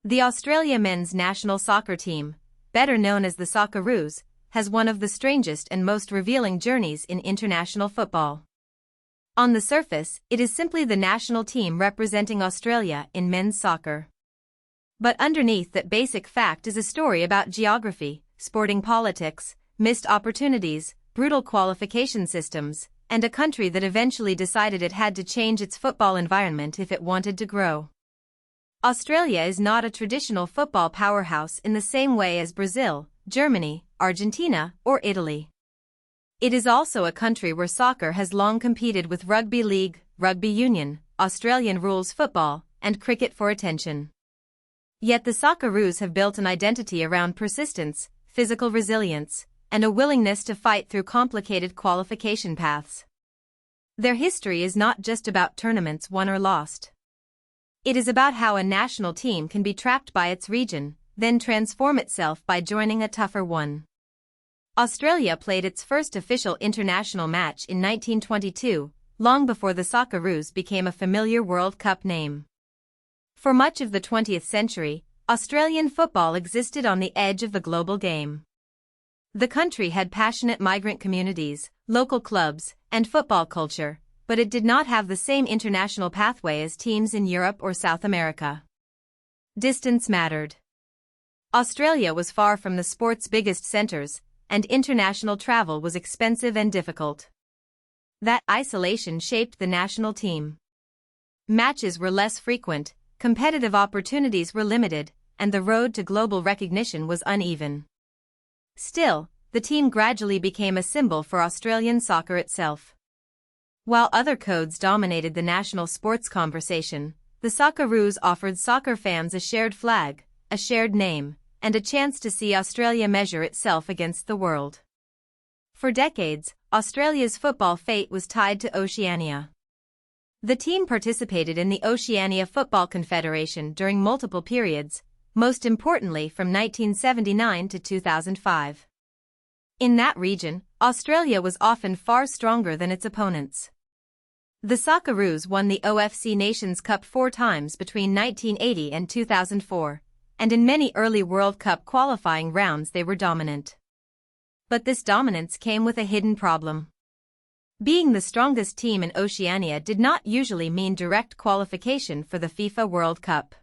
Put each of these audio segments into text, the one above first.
The Australia men's national soccer team, better known as the Socceroos, has one of the strangest and most revealing journeys in international football. On the surface, it is simply the national team representing Australia in men's soccer. But underneath that basic fact is a story about geography, sporting politics, missed opportunities, brutal qualification systems, and a country that eventually decided it had to change its football environment if it wanted to grow. Australia is not a traditional football powerhouse in the same way as Brazil, Germany, Argentina, or Italy. It is also a country where soccer has long competed with rugby league, rugby union, Australian rules football, and cricket for attention. Yet the Socceroos have built an identity around persistence, physical resilience, and a willingness to fight through complicated qualification paths. Their history is not just about tournaments won or lost. It is about how a national team can be trapped by its region, then transform itself by joining a tougher one. Australia played its first official international match in 1922, long before the Socceroos became a familiar World Cup name. For much of the 20th century, Australian football existed on the edge of the global game. The country had passionate migrant communities, local clubs, and football culture, but it did not have the same international pathway as teams in Europe or South America. Distance mattered. Australia was far from the sport's biggest centers, and international travel was expensive and difficult. That isolation shaped the national team. Matches were less frequent, competitive opportunities were limited, and the road to global recognition was uneven. Still, the team gradually became a symbol for Australian soccer itself. While other codes dominated the national sports conversation, the Socceroos offered soccer fans a shared flag, a shared name, and a chance to see Australia measure itself against the world. For decades, Australia's football fate was tied to Oceania. The team participated in the Oceania Football Confederation during multiple periods, most importantly from 1979 to 2005. In that region, Australia was often far stronger than its opponents. The Socceroos won the OFC Nations Cup 4 times between 1980 and 2004, and in many early World Cup qualifying rounds they were dominant. But this dominance came with a hidden problem. Being the strongest team in Oceania did not usually mean direct qualification for the FIFA World Cup.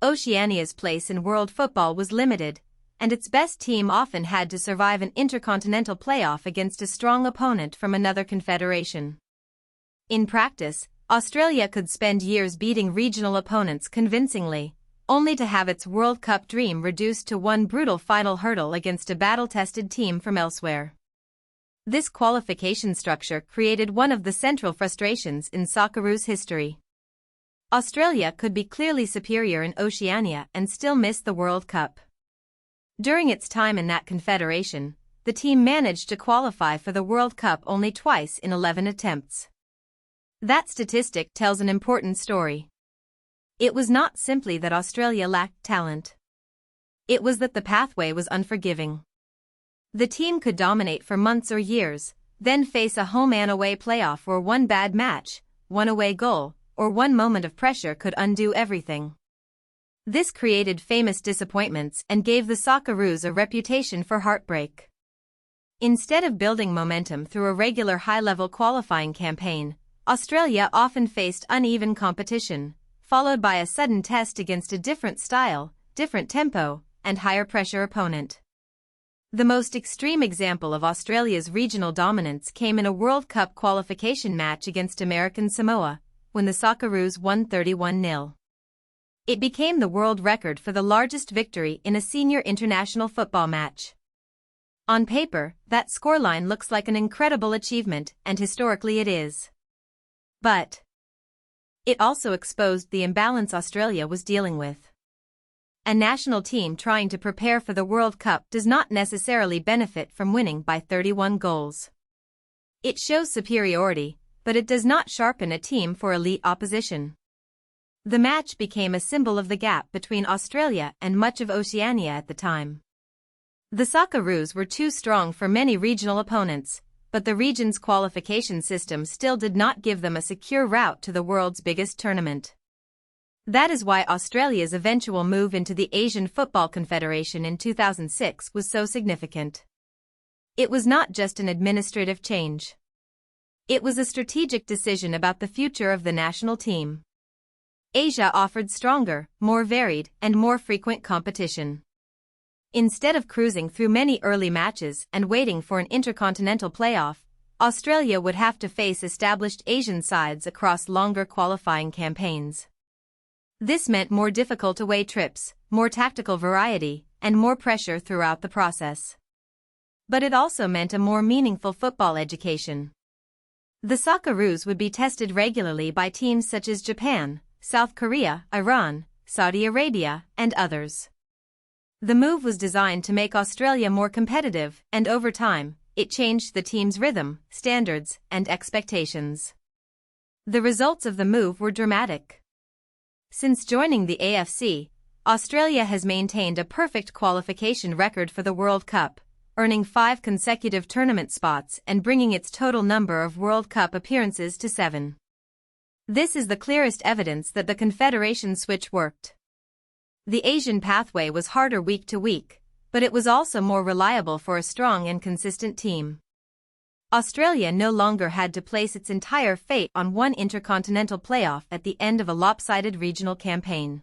Oceania's place in world football was limited, and its best team often had to survive an intercontinental playoff against a strong opponent from another confederation. In practice, Australia could spend years beating regional opponents convincingly, only to have its World Cup dream reduced to one brutal final hurdle against a battle-tested team from elsewhere. This qualification structure created one of the central frustrations in Socceroos history. Australia could be clearly superior in Oceania and still miss the World Cup. During its time in that confederation, the team managed to qualify for the World Cup only twice in 11 attempts. That statistic tells an important story. It was not simply that Australia lacked talent. It was that the pathway was unforgiving. The team could dominate for months or years, then face a home-and-away playoff where one bad match, one away goal, or one moment of pressure could undo everything. This created famous disappointments and gave the Socceroos a reputation for heartbreak. Instead of building momentum through a regular high-level qualifying campaign, Australia often faced uneven competition, followed by a sudden test against a different style, different tempo, and higher pressure opponent. The most extreme example of Australia's regional dominance came in a World Cup qualification match against American Samoa, when the Socceroos won 31-0. It became the world record for the largest victory in a senior international football match. On paper, that scoreline looks like an incredible achievement, and historically it is. But it also exposed the imbalance Australia was dealing with. A national team trying to prepare for the World Cup does not necessarily benefit from winning by 31 goals. It shows superiority, but it does not sharpen a team for elite opposition. The match became a symbol of the gap between Australia and much of Oceania at the time. The Socceroos were too strong for many regional opponents, but the region's qualification system still did not give them a secure route to the world's biggest tournament. That is why Australia's eventual move into the Asian Football Confederation in 2006 was so significant. It was not just an administrative change. It was a strategic decision about the future of the national team. Asia offered stronger, more varied, and more frequent competition. Instead of cruising through many early matches and waiting for an intercontinental playoff, Australia would have to face established Asian sides across longer qualifying campaigns. This meant more difficult away trips, more tactical variety, and more pressure throughout the process. But it also meant a more meaningful football education. The Socceroos would be tested regularly by teams such as Japan, South Korea, Iran, Saudi Arabia, and others. The move was designed to make Australia more competitive, and over time, it changed the team's rhythm, standards, and expectations. The results of the move were dramatic. Since joining the AFC, Australia has maintained a perfect qualification record for the World Cup, earning 5 consecutive tournament spots and bringing its total number of World Cup appearances to 7. This is the clearest evidence that the Confederation switch worked. The Asian pathway was harder week to week, but it was also more reliable for a strong and consistent team. Australia no longer had to place its entire fate on one intercontinental playoff at the end of a lopsided regional campaign.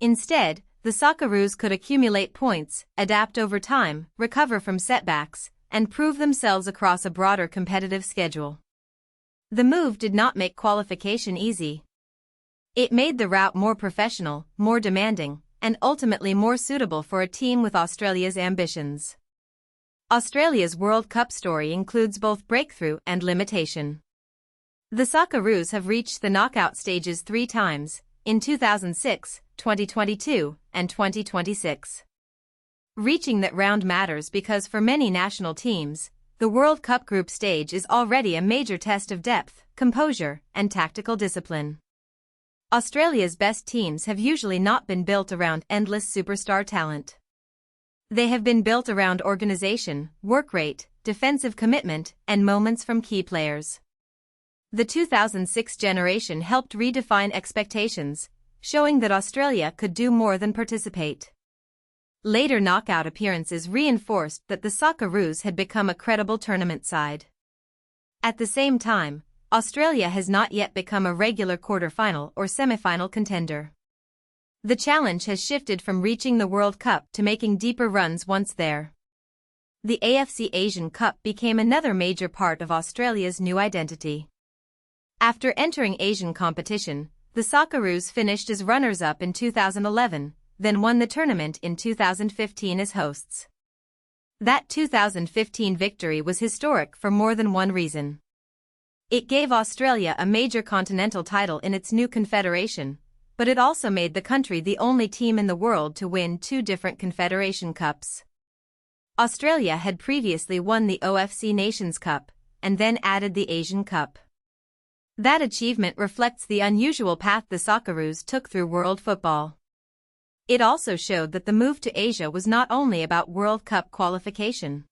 Instead, the Socceroos could accumulate points, adapt over time, recover from setbacks, and prove themselves across a broader competitive schedule. The move did not make qualification easy. It made the route more professional, more demanding, and ultimately more suitable for a team with Australia's ambitions. Australia's World Cup story includes both breakthrough and limitation. The Socceroos have reached the knockout stages 3 times, in 2006, 2022, and 2026. Reaching that round matters because for many national teams, the World Cup group stage is already a major test of depth, composure, and tactical discipline. Australia's best teams have usually not been built around endless superstar talent. They have been built around organization, work rate, defensive commitment, and moments from key players. The 2006 generation helped redefine expectations, showing that Australia could do more than participate. Later knockout appearances reinforced that the Socceroos had become a credible tournament side. At the same time, Australia has not yet become a regular quarter-final or semi-final contender. The challenge has shifted from reaching the World Cup to making deeper runs once there. The AFC Asian Cup became another major part of Australia's new identity. After entering Asian competition, the Socceroos finished as runners-up in 2011, then won the tournament in 2015 as hosts. That 2015 victory was historic for more than one reason. It gave Australia a major continental title in its new confederation, but it also made the country the only team in the world to win 2 different Confederation Cups. Australia had previously won the OFC Nations Cup, and then added the Asian Cup. That achievement reflects the unusual path the Socceroos took through world football. It also showed that the move to Asia was not only about World Cup qualification.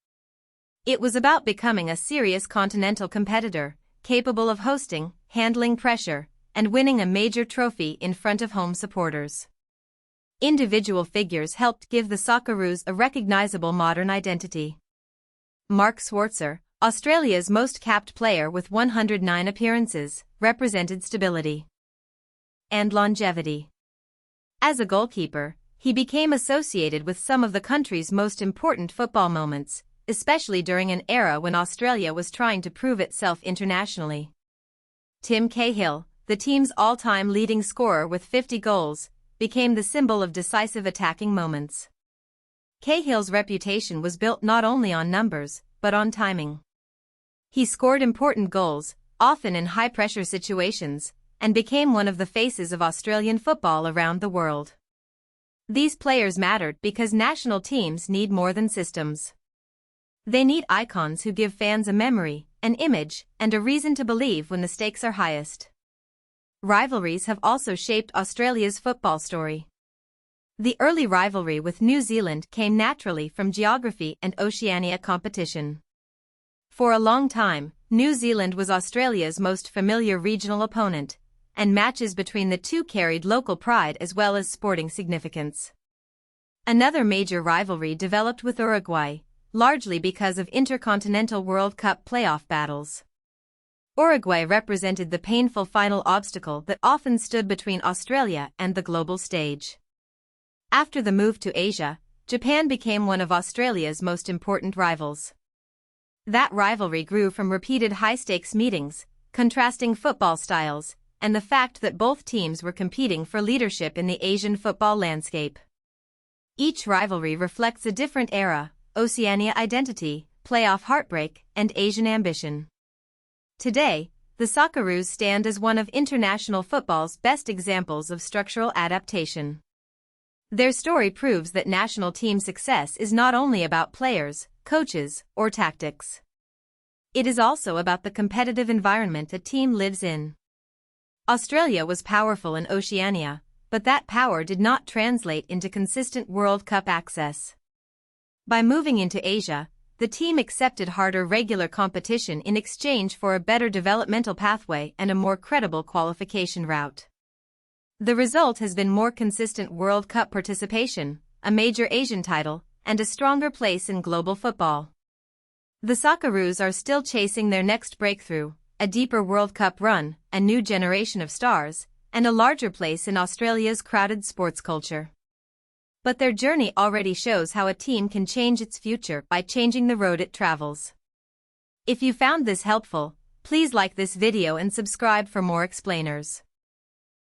It was about becoming a serious continental competitor, capable of hosting, handling pressure, and winning a major trophy in front of home supporters. Individual figures helped give the Socceroos a recognizable modern identity. Mark Schwarzer, Australia's most capped player with 109 appearances, represented stability and longevity. As a goalkeeper, he became associated with some of the country's most important football moments, especially during an era when Australia was trying to prove itself internationally. Tim Cahill, the team's all-time leading scorer with 50 goals, became the symbol of decisive attacking moments. Cahill's reputation was built not only on numbers, but on timing. He scored important goals, often in high-pressure situations, and became one of the faces of Australian football around the world. These players mattered because national teams need more than systems. They need icons who give fans a memory, an image, and a reason to believe when the stakes are highest. Rivalries have also shaped Australia's football story. The early rivalry with New Zealand came naturally from geography and Oceania competition. For a long time, New Zealand was Australia's most familiar regional opponent, and matches between the two carried local pride as well as sporting significance. Another major rivalry developed with Uruguay, largely because of Intercontinental World Cup playoff battles. Uruguay represented the painful final obstacle that often stood between Australia and the global stage. After the move to Asia, Japan became one of Australia's most important rivals. That rivalry grew from repeated high-stakes meetings, contrasting football styles, and the fact that both teams were competing for leadership in the Asian football landscape. Each rivalry reflects a different era, Oceania identity, playoff heartbreak, and Asian ambition. Today, the Socceroos stand as one of international football's best examples of structural adaptation. Their story proves that national team success is not only about players, coaches, or tactics. It is also about the competitive environment a team lives in. Australia was powerful in Oceania, but that power did not translate into consistent World Cup access. By moving into Asia, the team accepted harder regular competition in exchange for a better developmental pathway and a more credible qualification route. The result has been more consistent World Cup participation, a major Asian title, and a stronger place in global football. The Socceroos are still chasing their next breakthrough, a deeper World Cup run, a new generation of stars, and a larger place in Australia's crowded sports culture. But their journey already shows how a team can change its future by changing the road it travels. If you found this helpful, please like this video and subscribe for more explainers.